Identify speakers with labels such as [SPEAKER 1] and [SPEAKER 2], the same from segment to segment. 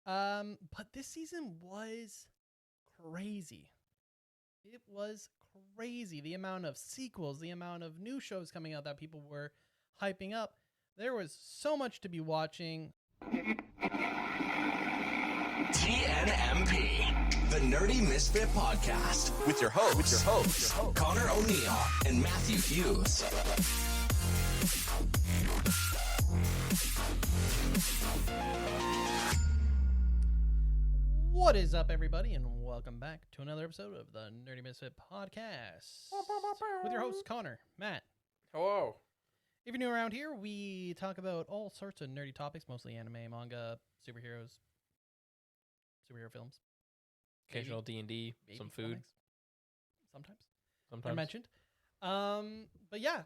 [SPEAKER 1] But this season was crazy. It was crazy. The amount of sequels, the amount of new shows coming out that people were hyping up. There was so much to be watching.
[SPEAKER 2] TNMP, the Nerdy Misfit Podcast, with your hosts, Connor O'Neill and Matthew Hughes.
[SPEAKER 1] What is up, everybody, and welcome back to another episode of the Nerdy Misfit Podcast with your hosts, Connor, Matt.
[SPEAKER 3] Hello.
[SPEAKER 1] If you're new around here, we talk about all sorts of nerdy topics, mostly anime, manga, superhero films.
[SPEAKER 3] Occasional D&D, some food.
[SPEAKER 1] Comics. Sometimes. I mentioned. But yeah,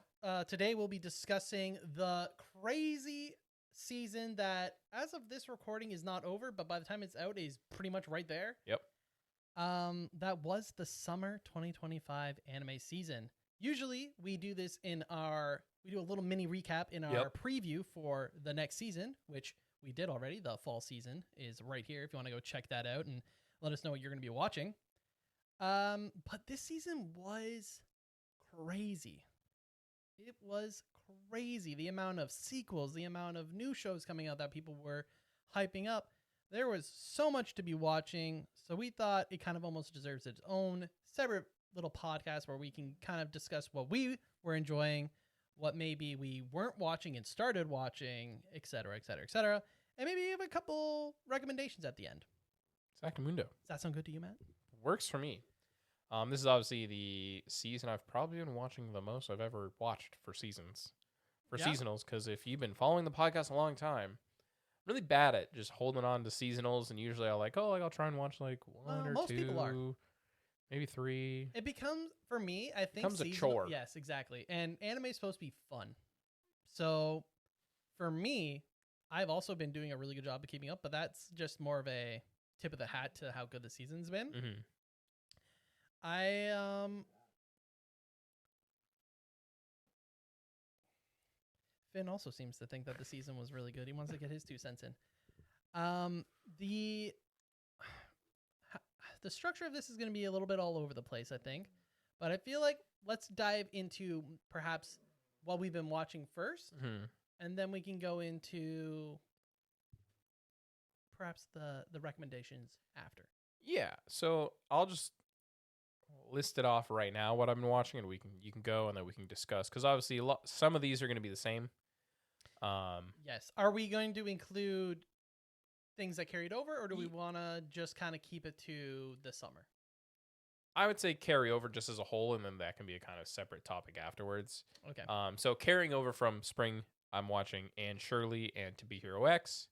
[SPEAKER 1] today we'll be discussing the crazy season that, as of this recording, is not over, but by the time it's out, is pretty much right there.
[SPEAKER 3] Yep.
[SPEAKER 1] That was the summer 2025 anime season. Usually we do this we do a little mini recap in our preview for the next season, which we did already. The fall season is right here if you want to go check that out and let us know what you're going to be watching. But this season was crazy. It was crazy. The amount of sequels, the amount of new shows coming out that people were hyping up. There was so much to be watching. So we thought it kind of almost deserves its own separate little podcast where we can kind of discuss what we were enjoying, what maybe we weren't watching and started watching, etc., etc., etc., and maybe have a couple recommendations at the end.
[SPEAKER 3] Sacramundo.
[SPEAKER 1] Does that sound good to you, Matt?
[SPEAKER 3] Works for me. This is obviously the season I've probably been watching the most I've ever watched for seasons. Seasonals, because if you've been following the podcast a long time, I'm really bad at just holding on to seasonals, and usually I'll try and watch like one or
[SPEAKER 1] most
[SPEAKER 3] two.
[SPEAKER 1] People are.
[SPEAKER 3] Maybe three.
[SPEAKER 1] It becomes, for me, I think...
[SPEAKER 3] becomes a chore.
[SPEAKER 1] Yes, exactly. And anime is supposed to be fun. So, for me, I've also been doing a really good job of keeping up, but that's just more of a tip of the hat to how good the season's been.
[SPEAKER 3] Mm-hmm.
[SPEAKER 1] Finn also seems to think that the season was really good. He wants to get his 2 cents in. The structure of this is going to be a little bit all over the place, I think. But I feel like let's dive into perhaps what we've been watching first.
[SPEAKER 3] Mm-hmm.
[SPEAKER 1] And then we can go into perhaps the recommendations after.
[SPEAKER 3] Yeah, so I'll just list it off right now what I've been watching, and you can go and then we can discuss, because obviously some of these are going to be the same.
[SPEAKER 1] Yes. Are we going to include things that carried over, or do we want to just kind of keep it to the summer?
[SPEAKER 3] I would say carry over just as a whole, and then that can be a kind of separate topic afterwards.
[SPEAKER 1] Okay.
[SPEAKER 3] So carrying over from spring, I'm watching Anne Shirley and To Be Hero X.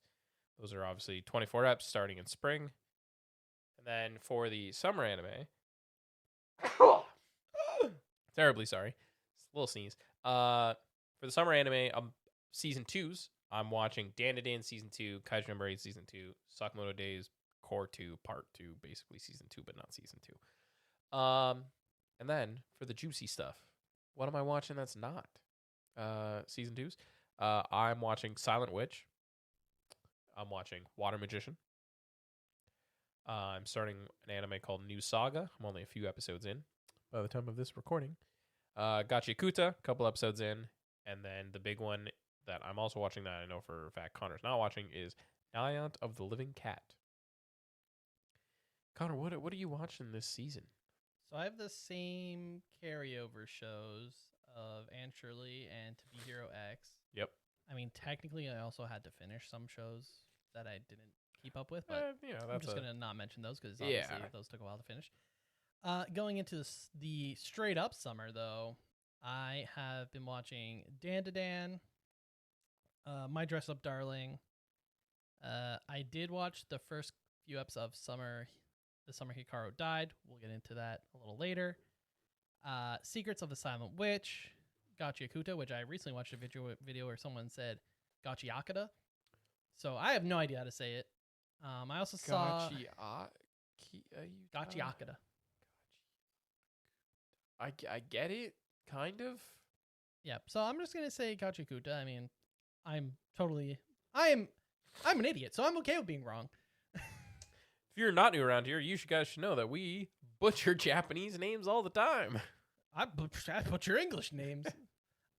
[SPEAKER 3] Those are obviously 24 eps starting in spring. And then for the summer anime, terribly sorry, a little sneeze. For the summer anime, season 2s, I'm watching Dan season 2, Kaiju number 8 season 2, Sakamoto Days Core 2 part 2, basically season 2 but not season 2. And then for the juicy stuff, what am I watching that's not season 2s? I'm watching Silent Witch. I'm watching Water Magician. I'm starting an anime called New Saga. I'm only a few episodes in by the time of this recording. Gachi Kuta, a couple episodes in. And then the big one that I'm also watching that I know for a fact Connor's not watching is Night of the Living Cat. Connor, what are you watching this season?
[SPEAKER 1] So I have the same carryover shows of Anne Shirley and To Be Hero X.
[SPEAKER 3] Yep.
[SPEAKER 1] I mean, technically, I also had to finish some shows that I didn't keep up with, but I'm just going to not mention those because obviously those took a while to finish. Going into the straight up summer, though, I have been watching Dan, My Dress Up Darling. I did watch the first few episodes of The Summer Hikaru Died. We'll get into that a little later. Secrets of the Silent Witch, Gachiakuta, which I recently watched a video where someone said Gachiakata. So I have no idea how to say it. I also saw Gachiakata.
[SPEAKER 3] I get it, kind of.
[SPEAKER 1] Yeah, so I'm just gonna say Gachiakuta. I mean, I'm an idiot, so I'm okay with being wrong.
[SPEAKER 3] you're not new around here, you guys should know that we butcher Japanese names all the time.
[SPEAKER 1] I butcher English names.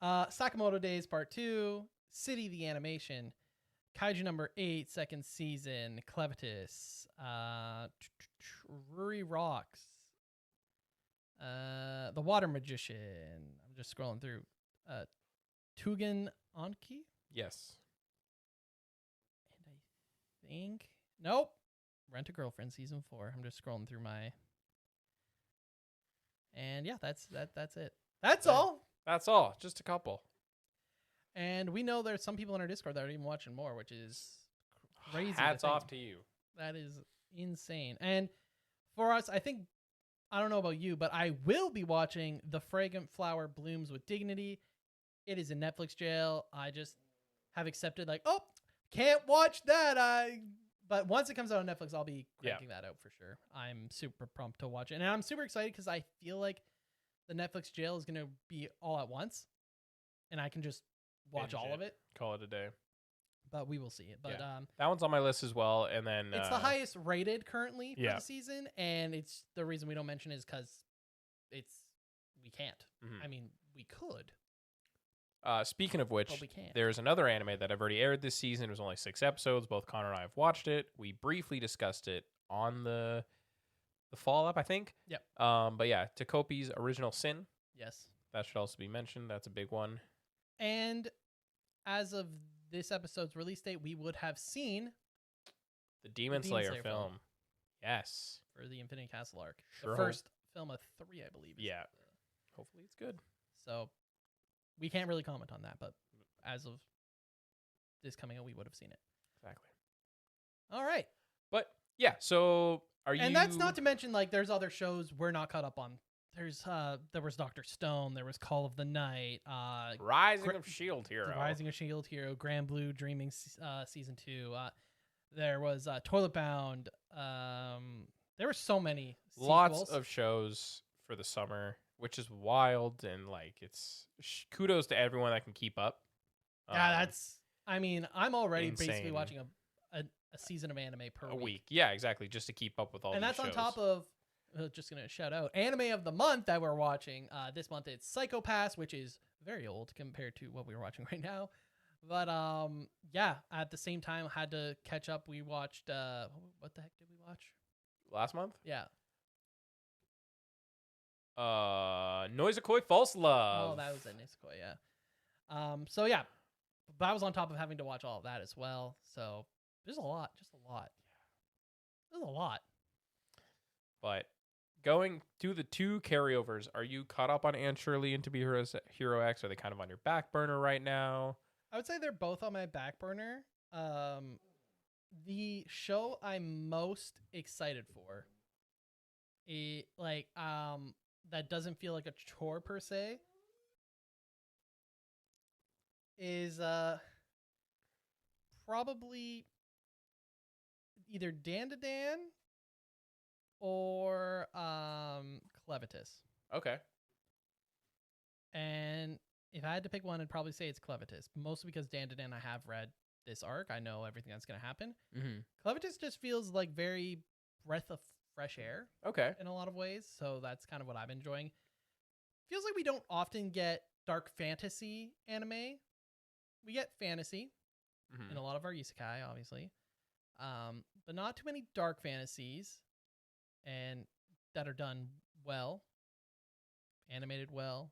[SPEAKER 1] Sakamoto Days Part 2, City the Animation, Kaiju number 8, second season, Clevitus, Ruri Rocks, The Water Magician. I'm just scrolling through. Tugen Anki?
[SPEAKER 3] Yes.
[SPEAKER 1] And I think nope. Rent a Girlfriend season 4. I'm just scrolling through my. And yeah, that's it. That's all.
[SPEAKER 3] That's all. Just a couple.
[SPEAKER 1] And we know there's some people in our Discord that are even watching more, which is crazy.
[SPEAKER 3] Hats off to you.
[SPEAKER 1] That is insane. And for us, I think, I don't know about you, but I will be watching The Fragrant Flower Blooms with Dignity. It is in Netflix jail. I just have accepted, like, oh, can't watch that. But once it comes out on Netflix, I'll be cranking that out for sure. I'm super pumped to watch it. And I'm super excited because I feel like the Netflix jail is going to be all at once. And I can just watch all of it.
[SPEAKER 3] Call it a day.
[SPEAKER 1] But we will see it. But
[SPEAKER 3] that one's on my list as well. And then
[SPEAKER 1] it's the highest rated currently for the season. And it's the reason we don't mention it is because we can't. I mean, we could.
[SPEAKER 3] Speaking of which,
[SPEAKER 1] but we can't.
[SPEAKER 3] There's another anime that I've already aired this season. It was only 6 episodes. Both Connor and I have watched it. We briefly discussed it on the fall up, I think.
[SPEAKER 1] Yep.
[SPEAKER 3] But yeah, Takopi's Original Sin.
[SPEAKER 1] Yes.
[SPEAKER 3] That should also be mentioned. That's a big one.
[SPEAKER 1] And as of this episode's release date, we would have seen
[SPEAKER 3] the Demon Slayer film. Yes.
[SPEAKER 1] For the Infinity Castle arc.
[SPEAKER 3] Sure.
[SPEAKER 1] The first film of 3, I believe.
[SPEAKER 3] Yeah. Hopefully it's good.
[SPEAKER 1] So we can't really comment on that, but as of this coming out, we would have seen it.
[SPEAKER 3] Exactly.
[SPEAKER 1] All right.
[SPEAKER 3] But yeah, so are you...
[SPEAKER 1] And that's not to mention, like, there's other shows we're not caught up on. There was Dr. Stone, there was Call of the Night,
[SPEAKER 3] Rising of Shield Hero.
[SPEAKER 1] Rising of Shield Hero, Grand Blue Dreaming season 2. There was Toilet Bound. There were so many sequels.
[SPEAKER 3] Lots of shows for the summer, which is wild, and like it's kudos to everyone that can keep up.
[SPEAKER 1] Yeah, I'm already
[SPEAKER 3] insane.
[SPEAKER 1] basically watching a season of anime per
[SPEAKER 3] week. Yeah, exactly, just to keep up with all.
[SPEAKER 1] And
[SPEAKER 3] these
[SPEAKER 1] that's
[SPEAKER 3] shows.
[SPEAKER 1] on top of just gonna shout out anime of the month that we're watching. This month it's Psycho Pass, which is very old compared to what we're watching right now. But yeah, at the same time had to catch up. We watched what the heck did we watch
[SPEAKER 3] last month?
[SPEAKER 1] Yeah.
[SPEAKER 3] Noizakoi False Love.
[SPEAKER 1] Oh, that was a Nisekoi, yeah. So yeah, but I was on top of having to watch all of that as well. So there's a lot, just a lot. There's a lot.
[SPEAKER 3] But going to the 2 carryovers, are you caught up on Anne Shirley and To Be Hero X? Are they kind of on your back burner right now?
[SPEAKER 1] I would say they're both on my back burner. The show I'm most excited for, that doesn't feel like a chore per se, is probably either Dan to Dan or Clevitus.
[SPEAKER 3] Okay.
[SPEAKER 1] And if I had to pick one, I'd probably say it's Clevitus, mostly because Dan to Dan I have read this arc. I know everything that's going to happen. Clevitus just feels like very breath of fresh air.
[SPEAKER 3] Okay.
[SPEAKER 1] In a lot of ways, so that's kind of what I'm enjoying. Feels like we don't often get dark fantasy anime. We get fantasy in a lot of our isekai, obviously, but not too many dark fantasies, and that are done well, animated well.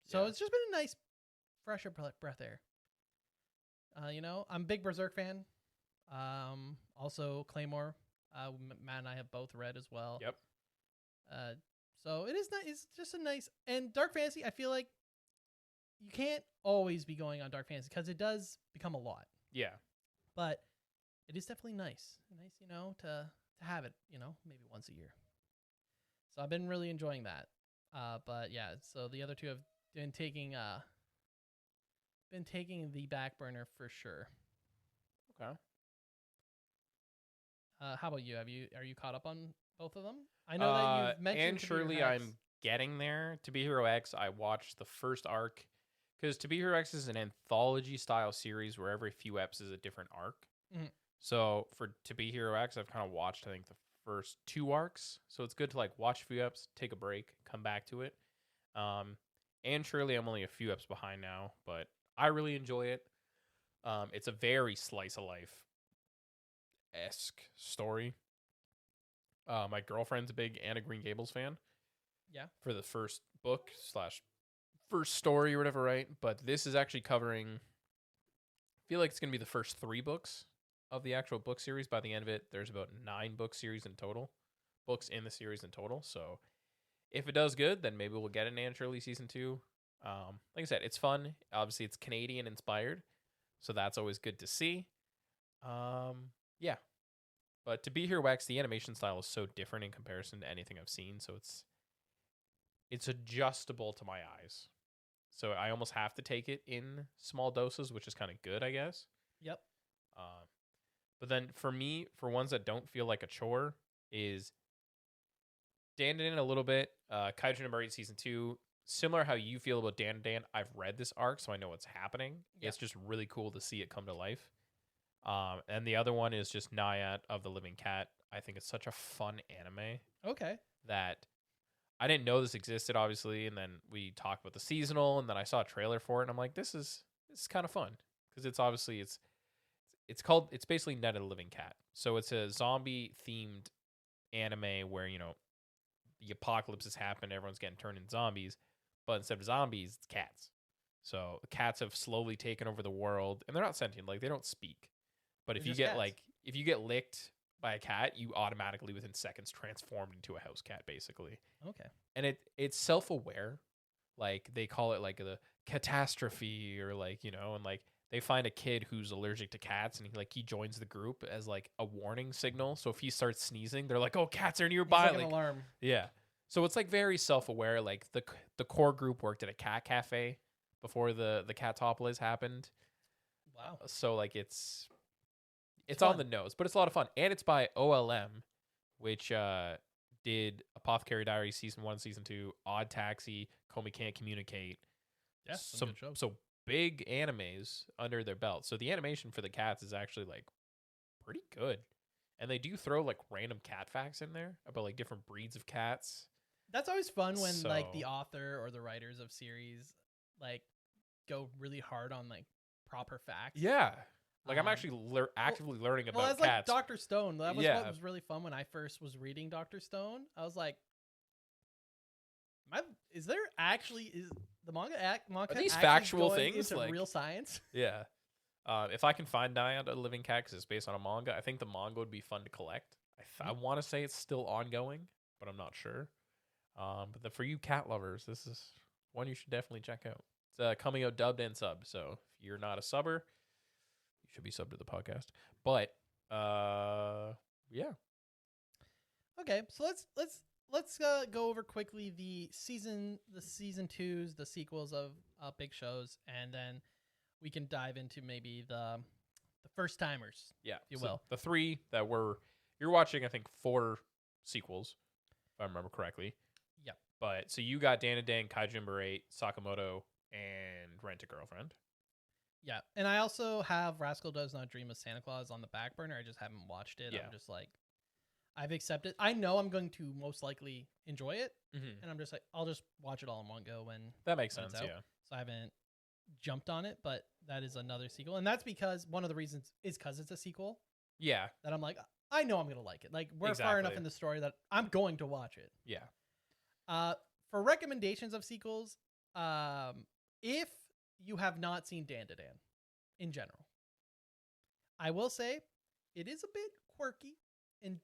[SPEAKER 1] So it's just been a nice, fresher breath air. I'm a big Berserk fan. Also Claymore. Matt and I have both read as well.
[SPEAKER 3] Yep.
[SPEAKER 1] So it is nice. It's just a nice, and dark fantasy. I feel like you can't always be going on dark fantasy because it does become a lot.
[SPEAKER 3] Yeah.
[SPEAKER 1] But it is definitely nice, to have it, maybe once a year. So I've been really enjoying that. But yeah, so the other two have been taking the back burner for sure.
[SPEAKER 3] Okay.
[SPEAKER 1] How about you? Are you caught up on both of them? I know that you've mentioned
[SPEAKER 3] and surely I'm getting there. To Be Hero X, I watched the first arc because To Be Hero X is an anthology style series where every few eps is a different arc. So for To Be Hero X, I've kind of watched, I think, the first 2 arcs. So it's good to like watch a few eps, take a break, come back to it. And surely I'm only a few eps behind now, but I really enjoy it. It's a very slice of life esque story. My girlfriend's a big Anna Green Gables fan.
[SPEAKER 1] Yeah.
[SPEAKER 3] For the first book / first story or whatever, right? But this is actually covering, I feel like it's going to be the first 3 books of the actual book series. By the end of it, there's about 9 books in the series in total. So if it does good, then maybe we'll get an Anne Shirley season 2. Like I said, it's fun. Obviously, it's Canadian inspired, so that's always good to see. Yeah. But To Be Here Wax, the animation style is so different in comparison to anything I've seen, so it's adjustable to my eyes. So I almost have to take it in small doses, which is kind of good, I guess.
[SPEAKER 1] Yep.
[SPEAKER 3] But then for me, for ones that don't feel like a chore, is Dan a little bit. Kaiju number 8 season 2. Similar how you feel about Dan, I've read this arc, so I know what's happening. Yep. It's just really cool to see it come to life. And the other one is just Naiad of the Living Cat. I think it's such a fun anime.
[SPEAKER 1] Okay.
[SPEAKER 3] That I didn't know this existed, obviously, and then we talked about the seasonal, and then I saw a trailer for it, and I'm like, this is kind of fun because it's obviously it's basically Night of the Living Cat. So it's a zombie themed anime where, you know, the apocalypse has happened, everyone's getting turned into zombies, but instead of zombies, it's cats. So the cats have slowly taken over the world, and they're not sentient, like they don't speak. But if you get cats. If you get licked by a cat, you automatically within seconds transformed into a house cat, basically.
[SPEAKER 1] Okay.
[SPEAKER 3] And it's self-aware. Like they call it like the catastrophe, or like, you know, and like they find a kid who's allergic to cats, and he joins the group as like a warning signal. So if he starts sneezing, they're like, "Oh, cats are nearby!"
[SPEAKER 1] It's like an alarm.
[SPEAKER 3] Yeah. So it's like very self-aware. Like the core group worked at a cat cafe before the Catopolis happened.
[SPEAKER 1] Wow.
[SPEAKER 3] So like it's on the nose, but it's a lot of fun, and it's by OLM, which did Apothecary Diaries season 1, season 2, Odd Taxi, Comey Can't Communicate.
[SPEAKER 1] Yeah,
[SPEAKER 3] so big animes under their belt. So the animation for the cats is actually like pretty good, and they do throw like random cat facts in there about like different breeds of cats.
[SPEAKER 1] That's always fun when like the author or the writers of series like go really hard on like proper facts.
[SPEAKER 3] Yeah. Like I'm actually actively learning about
[SPEAKER 1] that's
[SPEAKER 3] cats.
[SPEAKER 1] Like Dr. Stone. That was what was really fun when I first was reading Dr. Stone. I was like, is the manga
[SPEAKER 3] are these factual
[SPEAKER 1] going
[SPEAKER 3] things
[SPEAKER 1] into
[SPEAKER 3] like
[SPEAKER 1] real science?
[SPEAKER 3] Yeah. If I can find Naiad of the Living Cat, because it's based on a manga, I think the manga would be fun to collect. I want to say it's still ongoing, but I'm not sure. But for you cat lovers, this is one you should definitely check out. It's coming out dubbed and subbed, so if you're not a subber, you should be subbed to the podcast. But yeah.
[SPEAKER 1] Okay, so let's go over quickly the season 2s, the sequels of big shows, and then we can dive into maybe the first timers.
[SPEAKER 3] Yeah,
[SPEAKER 1] if you will.
[SPEAKER 3] The 3 that you're watching, I think 4 sequels, if I remember correctly.
[SPEAKER 1] Yep.
[SPEAKER 3] But so you got Dan, Kaiju number 8, Sakamoto, and Rent a Girlfriend.
[SPEAKER 1] Yeah, and I also have Rascal Does Not Dream of Santa Claus on the back burner. I just haven't watched it. Yeah. I'm just like, I've accepted. I know I'm going to most likely enjoy it, and I'm just like, I'll just watch it all in one go when
[SPEAKER 3] that makes sense. Yeah.
[SPEAKER 1] So I haven't jumped on it, but that is another sequel, and that's because one of the reasons is because it's a sequel.
[SPEAKER 3] Yeah.
[SPEAKER 1] That I'm like, I know I'm gonna like it. Like we're far enough in the story that I'm going to watch it.
[SPEAKER 3] Yeah.
[SPEAKER 1] For recommendations of sequels, if you have not seen Dan in general, I will say it is a bit quirky and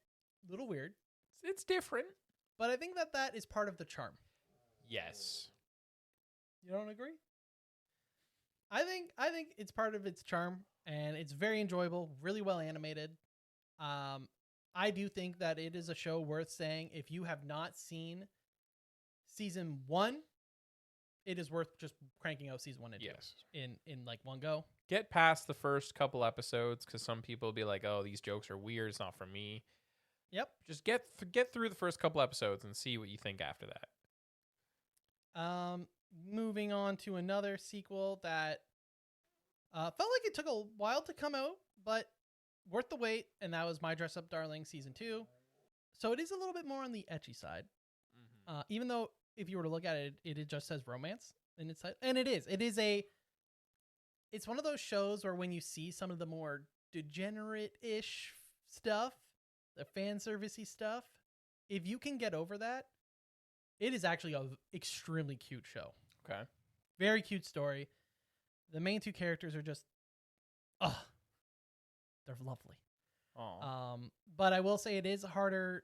[SPEAKER 1] a little weird.
[SPEAKER 3] It's different,
[SPEAKER 1] but I think that is part of the charm.
[SPEAKER 3] Yes.
[SPEAKER 1] You don't agree? I think it's part of its charm, and it's very enjoyable, really well animated. I do think that it is a show worth saying if you have not seen season 1. It is worth just cranking out season 1 and 2 in like one go.
[SPEAKER 3] Get past the first couple episodes because some people will be like, "Oh, these jokes are weird. It's not for me."
[SPEAKER 1] Yep.
[SPEAKER 3] Just get through the first couple episodes and see what you think after
[SPEAKER 1] that. Moving on to another sequel that felt like it took a while to come out, but Worth the wait, and that was My Dress Up Darling season 2. So it is a little bit more on the ecchi side. Even though if you were to look at it, it just says romance in its title. And it is. It's one of those shows where when you see some of the more degenerate-ish stuff, the fan servicey stuff, if you can get over that, it is actually an extremely cute show.
[SPEAKER 3] Okay.
[SPEAKER 1] Very cute story. The main 2 characters are just, they're lovely. But I will say it is harder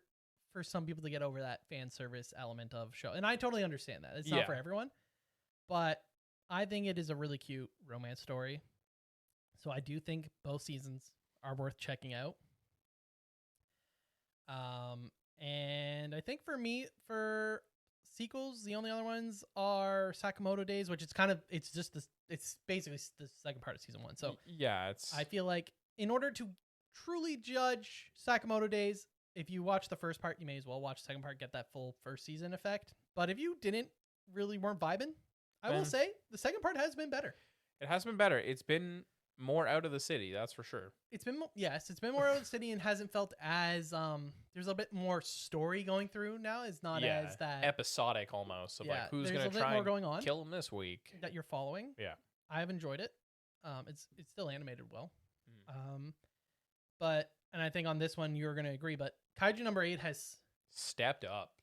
[SPEAKER 1] for some people to get over that fan service element of show. And I totally understand that. It's not for everyone. But I think it is a really cute romance story. So I do think both seasons are worth checking out. And I think for me, for sequels, the only other ones are Sakamoto Days, which it's basically the second part of season 1. So
[SPEAKER 3] yeah,
[SPEAKER 1] I feel like in order to truly judge Sakamoto Days, if you watch the first part, you may as well watch the second part, get that full first season effect. But if you weren't vibing, I will say the second part has been better.
[SPEAKER 3] It has been better. It's been more out of the city, that's for sure.
[SPEAKER 1] It's been more out of the city and hasn't felt as there's a bit more story going through now. It's not as that
[SPEAKER 3] episodic almost of like who's going to try and
[SPEAKER 1] going on
[SPEAKER 3] kill him this week
[SPEAKER 1] that you're following.
[SPEAKER 3] Yeah,
[SPEAKER 1] I've enjoyed it. It's still animated well. But and I think on this one you're going to agree, but Kaiju number 8 has
[SPEAKER 3] stepped up.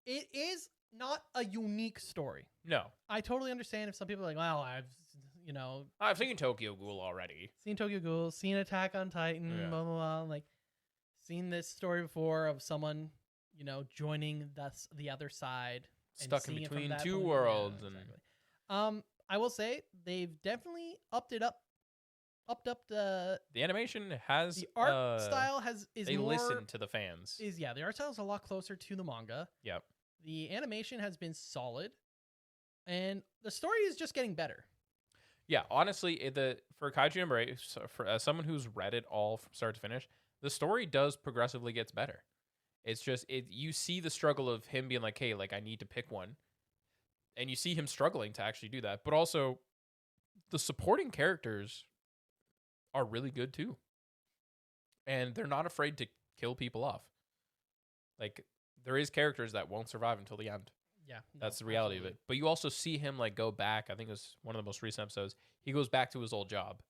[SPEAKER 1] It is not a unique story.
[SPEAKER 3] No.
[SPEAKER 1] I totally understand if some people are like, well,
[SPEAKER 3] I've seen Tokyo Ghoul already.
[SPEAKER 1] Seen Tokyo Ghoul, seen Attack on Titan, blah, blah, blah. Like, seen this story before of someone, joining the other side.
[SPEAKER 3] Stuck in between 2 worlds.
[SPEAKER 1] Yeah, exactly. I will say, they've definitely upped the
[SPEAKER 3] animation has
[SPEAKER 1] the art style
[SPEAKER 3] they listen to the fans.
[SPEAKER 1] The art style is a lot closer to the manga.
[SPEAKER 3] Yep.
[SPEAKER 1] The animation has been solid, and the story is just getting better.
[SPEAKER 3] Yeah, honestly, for Kaiju number 8, for someone who's read it all from start to finish, the story does progressively gets better. It's just you see the struggle of him being like, hey, like I need to pick one, and you see him struggling to actually do that. But also, the supporting characters are really good too, and they're not afraid to kill people off. Like there is characters that won't survive until the end.
[SPEAKER 1] Yeah,
[SPEAKER 3] that's the reality of it. But you also see him like go back. I think it was one of the most recent episodes. He goes back to his old job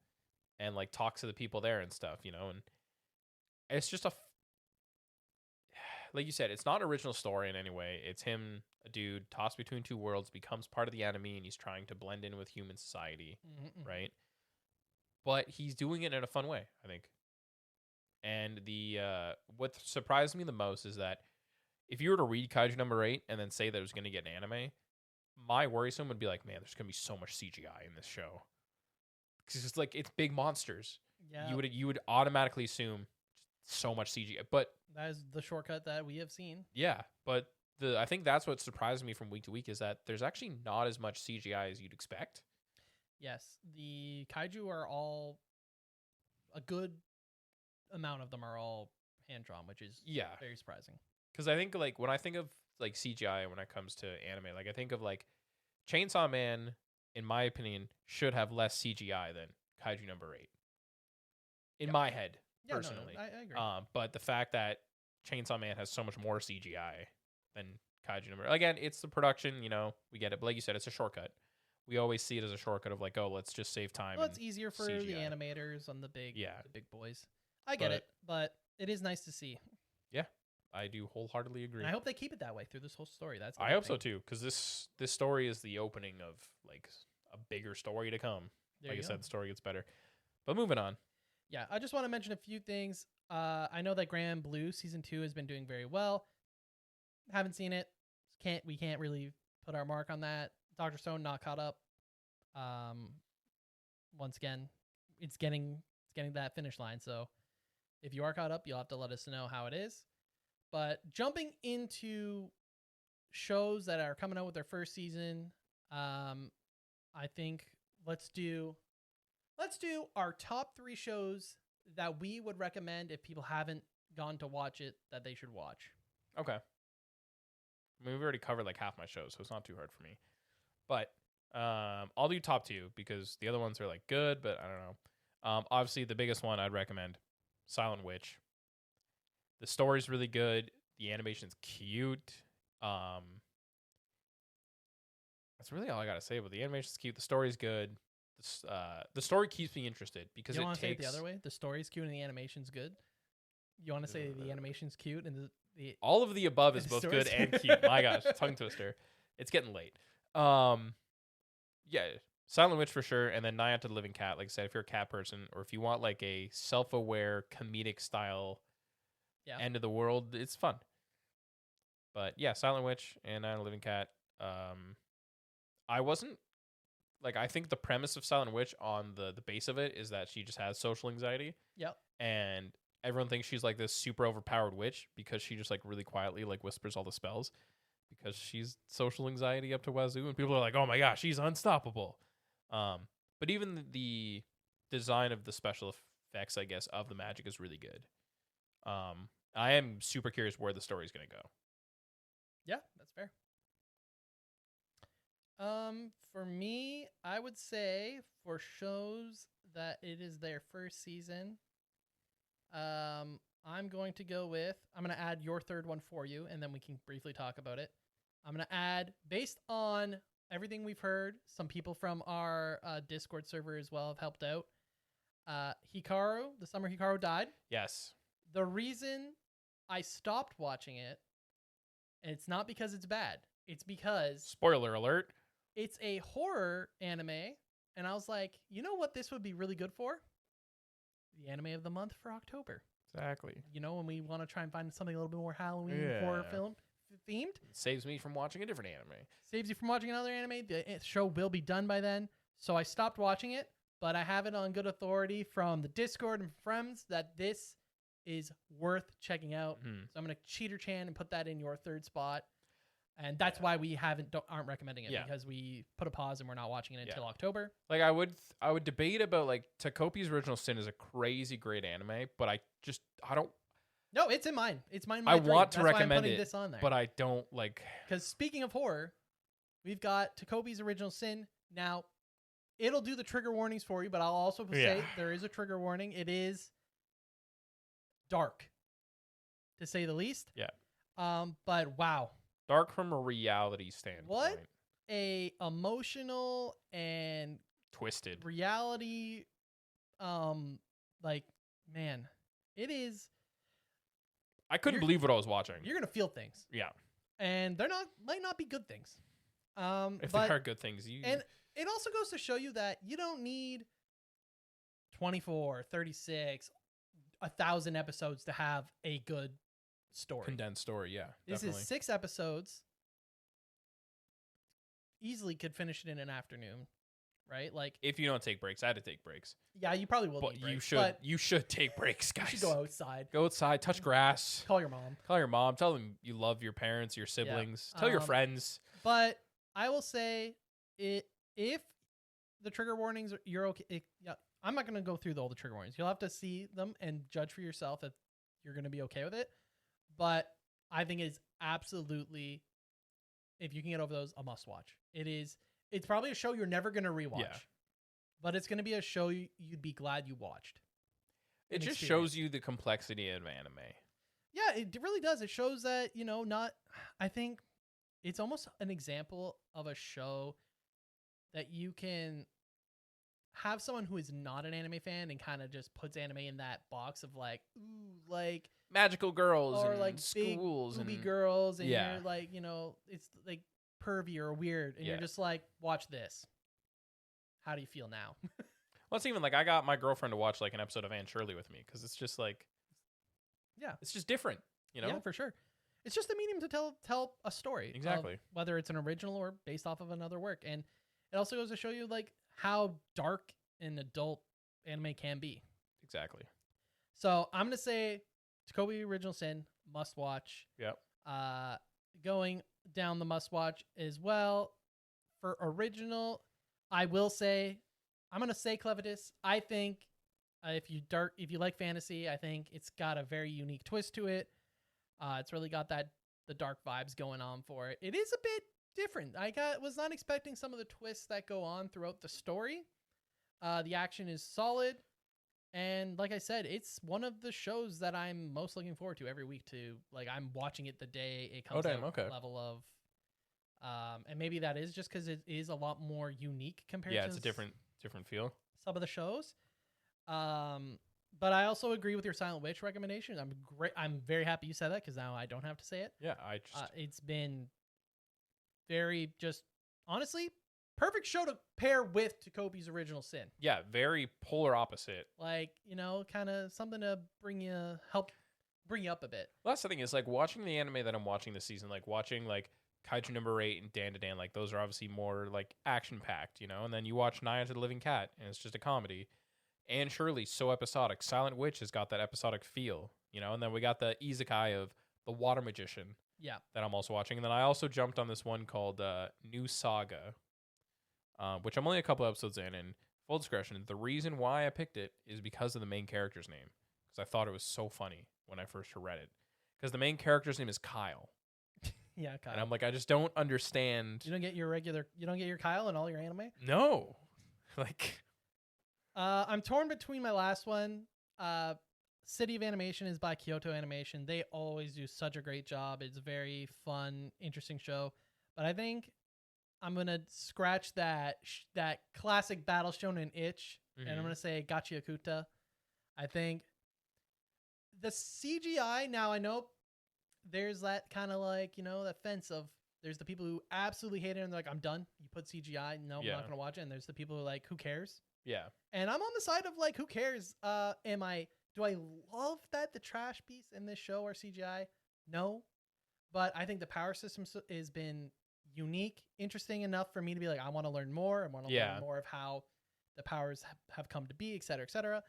[SPEAKER 3] and like talks to the people there and stuff, and it's just like you said, it's not an original story in any way. It's him, a dude tossed between 2 worlds, becomes part of the enemy, and he's trying to blend in with human society, right? But he's doing it in a fun way, I think. And what surprised me the most is that if you were to read Kaiju number 8 and then say that it was going to get an anime, my worrisome would be like, man, there's going to be so much CGI in this show. Because it's like, it's big monsters. Yeah. You would automatically assume so much CGI. But
[SPEAKER 1] that is the shortcut that we have seen.
[SPEAKER 3] Yeah, but I think that's what surprised me from week to week is that there's actually not as much CGI as you'd expect.
[SPEAKER 1] Yes, the kaiju are all, a good amount of them are all hand-drawn, which is very surprising.
[SPEAKER 3] Because I think, like, when I think of, like, CGI when it comes to anime, like, I think of, like, Chainsaw Man, in my opinion, should have less CGI than Kaiju number 8. In my head, personally.
[SPEAKER 1] No, I agree.
[SPEAKER 3] But the fact that Chainsaw Man has so much more CGI than Kaiju number 8. Again, it's the production, we get it. But like you said, it's a shortcut. We always see it as a shortcut of, like, oh, let's just save time.
[SPEAKER 1] Well, it's easier for CGI. The animators on the big boys. I get it, but it is nice to see.
[SPEAKER 3] Yeah. I do wholeheartedly agree.
[SPEAKER 1] And I hope they keep it that way through this whole story.
[SPEAKER 3] I hope so too, because this story is the opening of like a bigger story to come. Like I said, the story gets better. But moving on.
[SPEAKER 1] Yeah, I just want to mention a few things. I know that Grand Blue season 2 has been doing very well. Haven't seen it. We can't really put our mark on that. Dr. Stone not caught up. Once again, it's getting that finish line. So if you are caught up, you'll have to let us know how it is. But jumping into shows that are coming out with their first season, I think let's do our top 3 shows that we would recommend if people haven't gone to watch it that they should watch.
[SPEAKER 3] Okay. I mean, we've already covered like half my shows, so it's not too hard for me. But I'll do top 2 because the other ones are like good, but I don't know. Obviously, the biggest one I'd recommend, Silent Witch. The story's really good. The animation's cute. That's really all I gotta say. But the animation's cute. The story's good. The story keeps me interested because
[SPEAKER 1] You
[SPEAKER 3] it
[SPEAKER 1] want to say it
[SPEAKER 3] takes
[SPEAKER 1] the other way? The story's cute and the animation's good. You want to say the animation's cute and the
[SPEAKER 3] all of the above is
[SPEAKER 1] the
[SPEAKER 3] both
[SPEAKER 1] story's
[SPEAKER 3] good and cute. My gosh, tongue twister. It's getting late. Yeah, Silent Witch for sure, and then Night to the Living Cat. Like I said, if you're a cat person, or if you want like a self-aware comedic style end of the world, it's fun. But yeah, Silent Witch and Night to the Living Cat. I wasn't like, I think the premise of Silent Witch on the base of it is that she just has social anxiety.
[SPEAKER 1] Yep.
[SPEAKER 3] And everyone thinks she's like this super overpowered witch because she just like really quietly like whispers all the spells because she's social anxiety up to wazoo, and people are like, oh my gosh, she's unstoppable. But even the design of the special effects, I guess, of the magic is really good. I am super curious where the story's going to go.
[SPEAKER 1] Yeah, that's fair. For me, I would say for shows that it is their first season, I'm going to go with, I'm going to add your third one for you, and then we can briefly talk about it. I'm going to add, based on everything we've heard, some people from our Discord server as well have helped out. Hikaru, the summer Hikaru died.
[SPEAKER 3] Yes.
[SPEAKER 1] The reason I stopped watching it, and it's not because it's bad, it's because...
[SPEAKER 3] Spoiler alert.
[SPEAKER 1] It's a horror anime, and I was like, you know what this would be really good for? The anime of the month for October.
[SPEAKER 3] Exactly.
[SPEAKER 1] You know, when we want to try and find something a little bit more Halloween horror film themed.
[SPEAKER 3] It saves me from watching a different anime.
[SPEAKER 1] Saves you from watching another anime. The show will be done by then. So I stopped watching it, but I have it on good authority from the Discord and friends that this is worth checking out. So I'm going to cheater Chan and put that in your third spot. And that's why we aren't recommending it, because we put a pause and we're not watching it until October.
[SPEAKER 3] Like I would debate about like Takopi's Original Sin is a crazy great anime, but I don't.
[SPEAKER 1] No, it's in mine. It's mine.
[SPEAKER 3] I want to recommend
[SPEAKER 1] why I'm putting
[SPEAKER 3] it,
[SPEAKER 1] this on there.
[SPEAKER 3] but I don't like.
[SPEAKER 1] Because speaking of horror, we've got Takopi's Original Sin. Now, it'll do the trigger warnings for you, but I'll also say there is a trigger warning. It is dark, to say the least.
[SPEAKER 3] Yeah.
[SPEAKER 1] But wow.
[SPEAKER 3] Dark from a reality standpoint.
[SPEAKER 1] What a emotional and
[SPEAKER 3] twisted
[SPEAKER 1] reality, like, man, it is.
[SPEAKER 3] I couldn't believe what I was watching.
[SPEAKER 1] You're gonna feel things.
[SPEAKER 3] Yeah.
[SPEAKER 1] And might not be good things.
[SPEAKER 3] If they are good things,
[SPEAKER 1] and it also goes to show you that you don't need 24, 36, 1,000 episodes to have a good story.
[SPEAKER 3] Condensed story, yeah.
[SPEAKER 1] This
[SPEAKER 3] definitely.
[SPEAKER 1] is 6 episodes. Easily could finish it in an afternoon, right? Like,
[SPEAKER 3] if you don't take breaks, I had to take breaks.
[SPEAKER 1] Yeah, you probably will.
[SPEAKER 3] But
[SPEAKER 1] need breaks,
[SPEAKER 3] you should take breaks, guys.
[SPEAKER 1] You should go outside.
[SPEAKER 3] Go outside, touch grass.
[SPEAKER 1] Call your mom.
[SPEAKER 3] Call your mom. Tell them you love your parents, your siblings. Tell your friends.
[SPEAKER 1] But I will say, if the trigger warnings, you're okay. I'm not going to go through all the trigger warnings. You'll have to see them and judge for yourself if you're going to be okay with it. But I think it's absolutely, if you can get over those, a must watch. It's probably a show you're never going to rewatch. Yeah. But it's going to be a show you'd be glad you watched.
[SPEAKER 3] It just shows you the complexity of anime.
[SPEAKER 1] Yeah, it really does. It shows that, I think it's almost an example of a show that you can have someone who is not an anime fan and kind of just puts anime in that box of like, ooh, like
[SPEAKER 3] magical girls
[SPEAKER 1] or
[SPEAKER 3] and
[SPEAKER 1] like
[SPEAKER 3] schools
[SPEAKER 1] big
[SPEAKER 3] and
[SPEAKER 1] girls, and you're like, it's like pervy or weird, and you're just like, watch this. How do you feel now?
[SPEAKER 3] Well, it's even like I got my girlfriend to watch like an episode of Anne Shirley with me because it's just like, it's just different,
[SPEAKER 1] Yeah, for sure. It's just a medium to tell a story.
[SPEAKER 3] Exactly.
[SPEAKER 1] Whether it's an original or based off of another work. And it also goes to show you like how dark an adult anime can be.
[SPEAKER 3] Exactly.
[SPEAKER 1] So I'm going to say Takopi Original Sin, must watch.
[SPEAKER 3] Yep.
[SPEAKER 1] Going down the must watch as well. For original, I will say, I'm going to say Clevitus. I think if you like fantasy, I think it's got a very unique twist to it. It's really got the dark vibes going on for it. It is a bit different. Was not expecting some of the twists that go on throughout the story. The action is solid. And like I said, it's one of the shows that I'm most looking forward to every week. To like, I'm watching it the day it comes out.
[SPEAKER 3] Okay.
[SPEAKER 1] Level of, and maybe that is just because it is a lot more unique compared
[SPEAKER 3] Yeah,
[SPEAKER 1] to
[SPEAKER 3] it's a different feel.
[SPEAKER 1] some of the shows. But I also agree with your Silent Witch recommendation. I'm very happy you said that because now I don't have to say it.
[SPEAKER 3] Yeah, I just
[SPEAKER 1] It's been very just honestly perfect show to pair with Takopi's Original Sin.
[SPEAKER 3] yeah, very polar opposite.
[SPEAKER 1] Like, kind of something to help bring you up a bit.
[SPEAKER 3] Well, that's the thing is like watching the anime that I'm watching this season, like watching like Kaiju number 8 and Dan to Dan, like those are obviously more like action packed, and then you watch Night of the Living Cat and it's just a comedy. And Shirley, so episodic. Silent Witch has got that episodic feel, and then we got the isekai of the Water Magician.
[SPEAKER 1] Yeah.
[SPEAKER 3] That I'm also watching. And then I also jumped on this one called New Saga, which I'm only a couple episodes in. And full discretion, the reason why I picked it is because of the main character's name. Because I thought it was so funny when I first read it. Because the main character's name is Kyle.
[SPEAKER 1] Yeah, Kyle.
[SPEAKER 3] And I'm like, I just don't understand.
[SPEAKER 1] You don't get your Kyle in all your anime?
[SPEAKER 3] No. Like...
[SPEAKER 1] I'm torn between my last one. City of Animation is by Kyoto Animation. They always do such a great job. It's a very fun, interesting show. But I think I'm gonna scratch that classic battle shonen itch, and I'm gonna say Gachiakuta. I think the CGI. Now I know there's that kind of like that fence of there's the people who absolutely hate it and they're like, I'm done. You put CGI, no, I'm not gonna watch it. And there's the people who are like, who cares?
[SPEAKER 3] Yeah.
[SPEAKER 1] And I'm on the side of like, who cares? Do I love that the trash beasts in this show are CGI? No. But I think the power system has been unique, interesting enough for me to be like, I want to learn more. I want to learn more of how the powers have come to be, et cetera,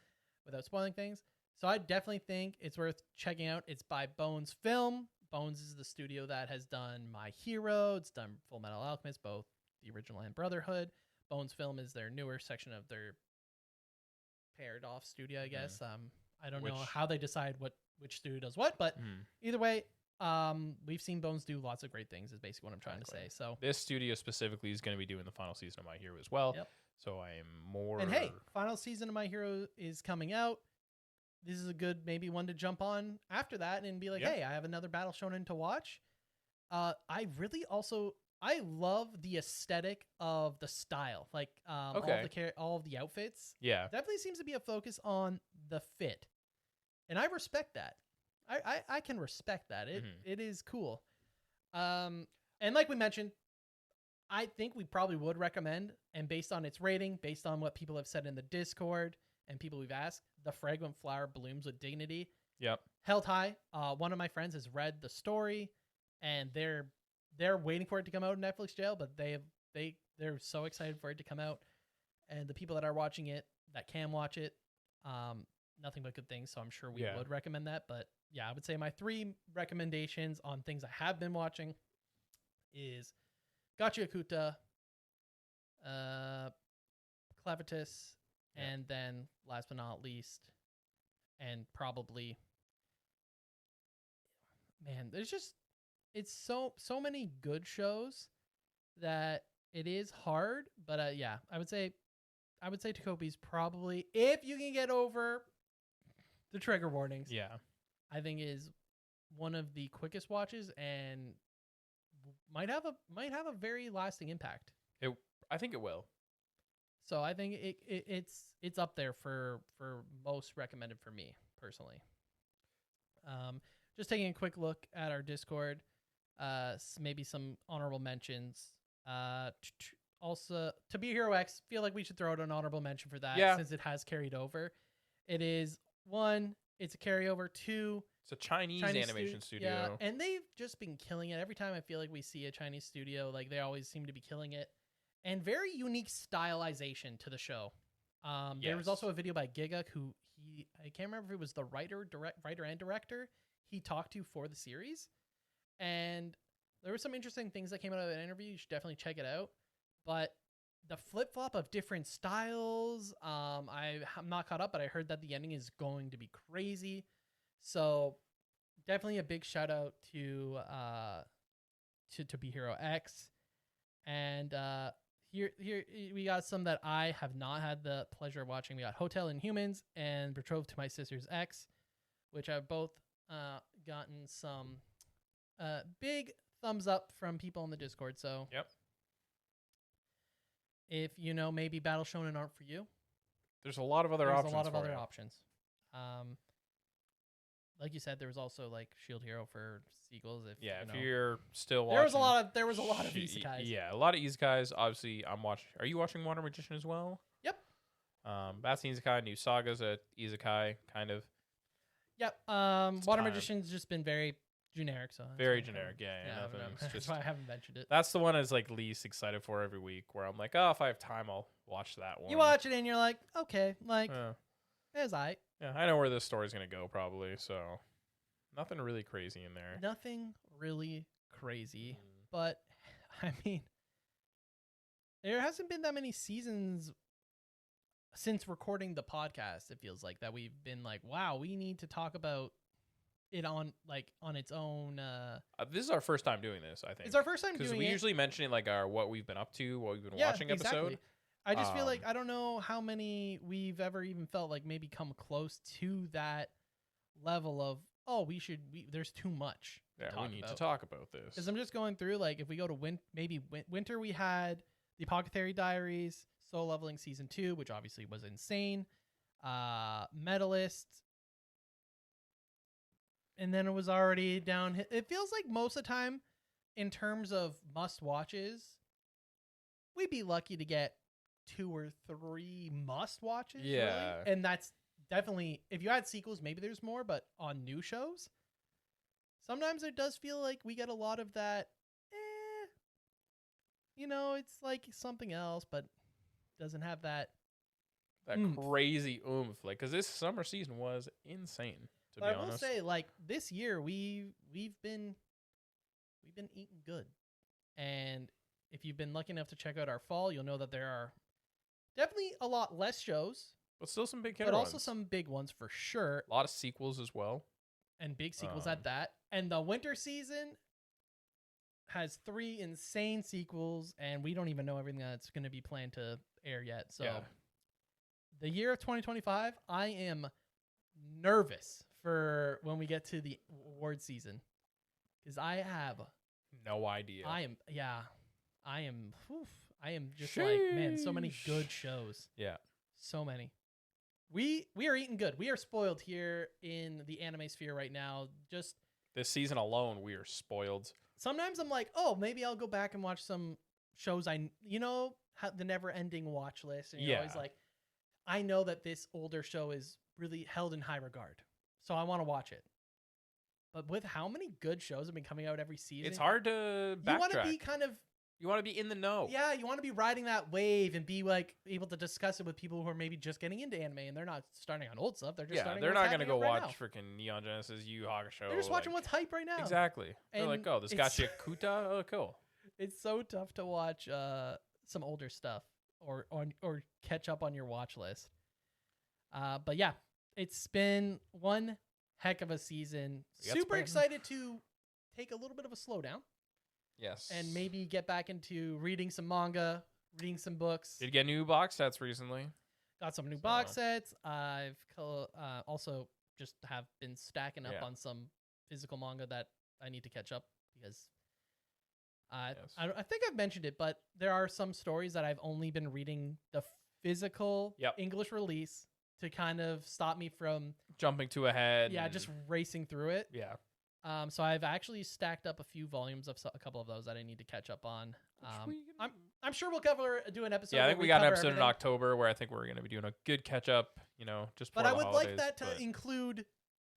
[SPEAKER 1] without spoiling things. So I definitely think it's worth checking out. It's by Bones Film. Bones is the studio that has done My Hero. It's done Full Metal Alchemist, both the original and Brotherhood. Bones Film is their newer section of their paired off studio, I guess. I don't know how they decide which studio does what, but either way, we've seen Bones do lots of great things is basically what I'm trying to say. So
[SPEAKER 3] this studio specifically is going to be doing the final season of My Hero as well.
[SPEAKER 1] Yep.
[SPEAKER 3] So I am more...
[SPEAKER 1] And hey, final season of My Hero is coming out. This is a good maybe one to jump on after that and be like, hey, I have another battle shonen to watch. I love the aesthetic of the style, like all of the outfits.
[SPEAKER 3] Yeah,
[SPEAKER 1] definitely seems to be a focus on the fit, and I respect that. I can respect that. It is cool. And like we mentioned, I think we probably would recommend, and based on its rating, based on what people have said in the Discord and people we've asked, The Fragrant Flower Blooms with Dignity.
[SPEAKER 3] Yep.
[SPEAKER 1] Held high. One of my friends has read the story, and they're waiting for it to come out in Netflix jail, but they're so excited for it to come out. And the people that are watching it, that can watch it, nothing but good things. So I'm sure we would recommend that. But yeah, I would say my 3 recommendations on things I have been watching is Gachiakuta, Clavitus, and then last but not least, and probably, man, there's just, it's so many good shows that it is hard, but I would say Takopi's probably, if you can get over the trigger warnings.
[SPEAKER 3] Yeah.
[SPEAKER 1] I think is one of the quickest watches and might have a very lasting impact.
[SPEAKER 3] I think it will.
[SPEAKER 1] So I think it's up there for most recommended for me personally. Just taking a quick look at our Discord. Maybe some honorable mentions. Also, To Be a Hero X, feel like we should throw out an honorable mention for that since it has carried over. It is 1, it's a carryover. 2,
[SPEAKER 3] it's a Chinese animation studio.
[SPEAKER 1] Yeah, and they've just been killing it. Every time I feel like we see a Chinese studio, like they always seem to be killing it. And very unique stylization to the show. There was also a video by Giga who I can't remember if it was the writer and director he talked to for the series. And there were some interesting things that came out of that interview. You should definitely check it out. But the flip-flop of different styles, I'm not caught up, but I heard that the ending is going to be crazy. So definitely a big shout out to Be Hero X. And here we got some that I have not had the pleasure of watching. We got Hotel Inhumans and Betrothed to My Sister's Ex, which I've both gotten some big thumbs up from people on the Discord. So
[SPEAKER 3] Yep.
[SPEAKER 1] if maybe Battle Shonen aren't for you,
[SPEAKER 3] There's a lot of other
[SPEAKER 1] there's
[SPEAKER 3] options.
[SPEAKER 1] a lot of
[SPEAKER 3] for
[SPEAKER 1] other
[SPEAKER 3] you.
[SPEAKER 1] options. Like you said, there was also like Shield Hero for sequels. If
[SPEAKER 3] you're still watching,
[SPEAKER 1] there was a lot of isekais.
[SPEAKER 3] Yeah, a lot of isekais. Obviously, I'm watching. Are you watching Water Magician as well?
[SPEAKER 1] Yep.
[SPEAKER 3] That's an isekai. New Saga's a isekai, kind of.
[SPEAKER 1] Yep.
[SPEAKER 3] It's
[SPEAKER 1] Water
[SPEAKER 3] time.
[SPEAKER 1] Magician's just been very generic. So that's
[SPEAKER 3] Very
[SPEAKER 1] why I
[SPEAKER 3] generic. Yeah,
[SPEAKER 1] haven't-
[SPEAKER 3] nothing. It's
[SPEAKER 1] that's
[SPEAKER 3] just
[SPEAKER 1] why I haven't mentioned it.
[SPEAKER 3] that's the one I was like least excited for every week. Where I'm like, oh, if I have time, I'll watch that one.
[SPEAKER 1] You watch it and you're like, okay, like
[SPEAKER 3] Yeah.
[SPEAKER 1] it's I.
[SPEAKER 3] Yeah, I know where this story's gonna go probably. So nothing really crazy in there.
[SPEAKER 1] Nothing really crazy, but I mean, there hasn't been that many seasons since recording the podcast. It feels like that we've been like, wow, we need to talk about it on its own.
[SPEAKER 3] This is our first time doing this. I think
[SPEAKER 1] It's our first time
[SPEAKER 3] because
[SPEAKER 1] doing
[SPEAKER 3] we
[SPEAKER 1] it.
[SPEAKER 3] usually mention it like our what we've been up to, what we've been watching episode.
[SPEAKER 1] I just feel like I don't know how many we've ever even felt like maybe come close to that level of there's too much.
[SPEAKER 3] Yeah, we need to talk about this.
[SPEAKER 1] Because I'm just going through like if we go to winter, we had the Apothecary Diaries, Soul Leveling Season 2, which obviously was insane. Medalist. And then it was already down. It feels like most of the time, in terms of must watches, we'd be lucky to get 2 or 3 must watches.
[SPEAKER 3] Yeah.
[SPEAKER 1] Really. And that's definitely, if you add sequels, maybe there's more, but on new shows, sometimes it does feel like we get a lot of that, it's like something else, but doesn't have that
[SPEAKER 3] crazy oomph. Like, because this summer season was insane. To be honest,
[SPEAKER 1] I will say, like this year, we've been eating good, and if you've been lucky enough to check out our fall, you'll know that there are definitely a lot less shows,
[SPEAKER 3] but still some big hitter
[SPEAKER 1] but also
[SPEAKER 3] ones.
[SPEAKER 1] some big ones for sure,
[SPEAKER 3] A lot of sequels as well,
[SPEAKER 1] and big sequels at that. And the winter season has 3 insane sequels, and we don't even know everything that's going to be planned to air yet. So, the year of 2025, I am nervous for when we get to the award season, because I have
[SPEAKER 3] no idea.
[SPEAKER 1] I am just like, man, so many good shows.
[SPEAKER 3] Yeah,
[SPEAKER 1] so many. We are eating good. We are spoiled here in the anime sphere right now. Just
[SPEAKER 3] this season alone, we are spoiled.
[SPEAKER 1] sometimes I'm like, oh, maybe I'll go back and watch some shows. The never-ending watch list, and you're always like, I know that this older show is really held in high regard, so I want to watch it. But with how many good shows have been coming out every season,
[SPEAKER 3] It's hard to backtrack.
[SPEAKER 1] You want to be kind of,
[SPEAKER 3] you want to be in the know.
[SPEAKER 1] yeah, you want to be riding that wave and be like able to discuss it with people who are maybe just getting into anime and they're not starting on old stuff. They're just starting.
[SPEAKER 3] They're not gonna go
[SPEAKER 1] right
[SPEAKER 3] watch freaking Neon Genesis, Yu Yu Hakusho.
[SPEAKER 1] They're just watching what's hype right now.
[SPEAKER 3] Exactly. They're
[SPEAKER 1] And
[SPEAKER 3] like, oh, this
[SPEAKER 1] it's-
[SPEAKER 3] gotcha Kuta. Oh, cool.
[SPEAKER 1] It's so tough to watch some older stuff or catch up on your watch list. But yeah, it's been one heck of a season. Super excited to take a little bit of a slowdown.
[SPEAKER 3] Yes.
[SPEAKER 1] And maybe get back into reading some manga, reading some books.
[SPEAKER 3] Did get new box sets recently.
[SPEAKER 1] Got some new box sets. I've also just have been stacking up on some physical manga that I need to catch up because I think I've mentioned it, but there are some stories that I've only been reading the physical English release to kind of stop me from
[SPEAKER 3] jumping to ahead.
[SPEAKER 1] Yeah, just racing through it.
[SPEAKER 3] Yeah.
[SPEAKER 1] So I've actually stacked up a few volumes of a couple of those that I need to catch up on. I'm sure we'll do an episode.
[SPEAKER 3] Yeah, I think we got an episode in October where I think we're going to be doing a good catch up. Just.
[SPEAKER 1] But I would
[SPEAKER 3] holidays,
[SPEAKER 1] like that to include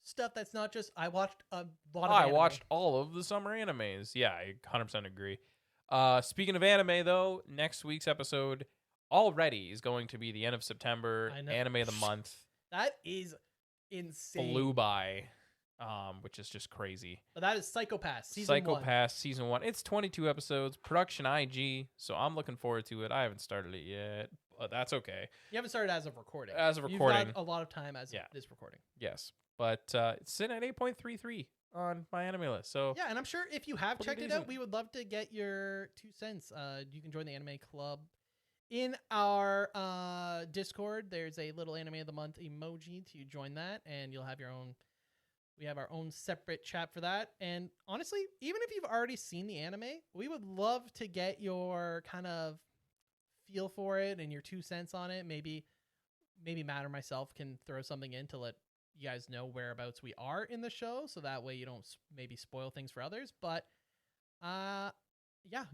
[SPEAKER 1] stuff that's not just I watched a lot of.
[SPEAKER 3] I watched all of the summer animes. Yeah, I 100% agree. Speaking of anime, though, next week's episode already is going to be the end of September. Anime of the month.
[SPEAKER 1] That is insane.
[SPEAKER 3] Flew by. Which is just crazy.
[SPEAKER 1] But that is Psycho-Pass
[SPEAKER 3] season 1. It's 22 episodes, production IG, so I'm looking forward to it. I haven't started it yet, but that's okay.
[SPEAKER 1] You haven't started as of recording.
[SPEAKER 3] You've
[SPEAKER 1] got a lot of time as of this recording.
[SPEAKER 3] Yes, but it's sitting at 8.33 on my anime list. So
[SPEAKER 1] yeah, and I'm sure if you have checked it out, we would love to get your 2 cents. You can join the anime club In our Discord, there's a little anime of the month emoji to join that, and you'll have your own. We have our own separate chat for that. And honestly, even if you've already seen the anime, we would love to get your kind of feel for it and your 2 cents on it. Maybe Matt or myself can throw something in to let you guys know whereabouts we are in the show, so that way you don't maybe spoil things for others. But yeah,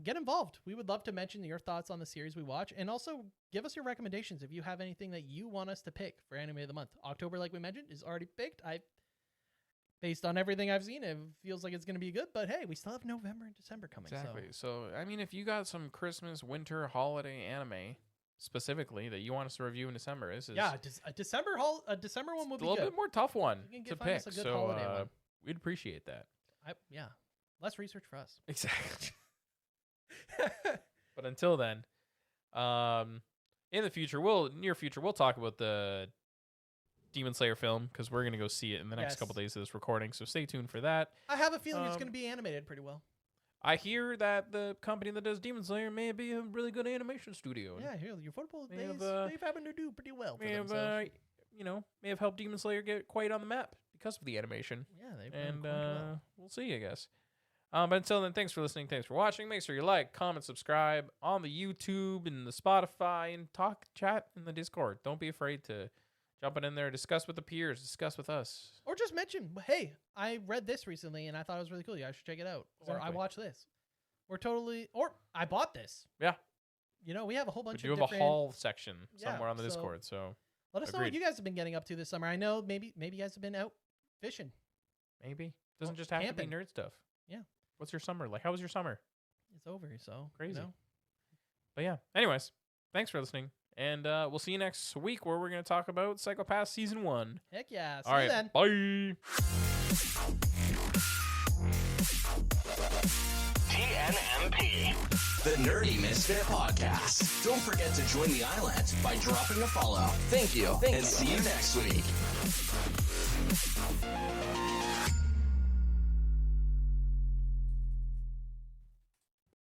[SPEAKER 1] get involved. We would love to mention your thoughts on the series we watch, and also give us your recommendations if you have anything that you want us to pick for anime of the month. October, like we mentioned, is already picked. Based on everything I've seen, it feels like it's going to be good. But hey, we still have November and December coming.
[SPEAKER 3] Exactly. So I mean, if you got some Christmas, winter, holiday anime specifically that you want us to review in December, this is
[SPEAKER 1] a December one would be
[SPEAKER 3] a little bit more tough one to
[SPEAKER 1] find us
[SPEAKER 3] pick.
[SPEAKER 1] a good
[SPEAKER 3] So
[SPEAKER 1] holiday one.
[SPEAKER 3] we'd appreciate that.
[SPEAKER 1] Less research for us.
[SPEAKER 3] Exactly. But until then, in the future, near future, we'll talk about the Demon Slayer film because we're gonna go see it in the next couple days of this recording. So stay tuned for that.
[SPEAKER 1] I have a feeling it's gonna be animated pretty well.
[SPEAKER 3] I hear that the company that does Demon Slayer may be a really good animation studio.
[SPEAKER 1] Yeah, your football they've happened to do pretty well for themselves.
[SPEAKER 3] May have helped Demon Slayer get quite on the map because of the animation.
[SPEAKER 1] Yeah,
[SPEAKER 3] we'll see, I guess. But until then, thanks for listening. Thanks for watching. Make sure you like, comment, subscribe on the YouTube and the Spotify, and chat in the Discord. Don't be afraid to jump in there, discuss with the peers, discuss with us.
[SPEAKER 1] Or just mention, hey, I read this recently and I thought it was really cool. You guys should check it out. Exactly. Or I watched this. Or I bought this.
[SPEAKER 3] Yeah.
[SPEAKER 1] We have a whole bunch of
[SPEAKER 3] different... We do have a haul section somewhere on the Discord, so...
[SPEAKER 1] Let us know what you guys have been getting up to this summer. I know maybe you guys have been out fishing.
[SPEAKER 3] Maybe. Doesn't just have camping. To be nerd stuff.
[SPEAKER 1] Yeah.
[SPEAKER 3] What's your summer like? How was your summer?
[SPEAKER 1] It's over, so...
[SPEAKER 3] Crazy. But yeah. Anyways, thanks for listening. And we'll see you next week where we're going to talk about Psycho-Pass Season 1.
[SPEAKER 1] Heck yeah.
[SPEAKER 3] See you then. Bye.
[SPEAKER 2] TNMP, the Nerdy Misfit Podcast. Don't forget to join the island by dropping a follow. Thank you. And see you next week.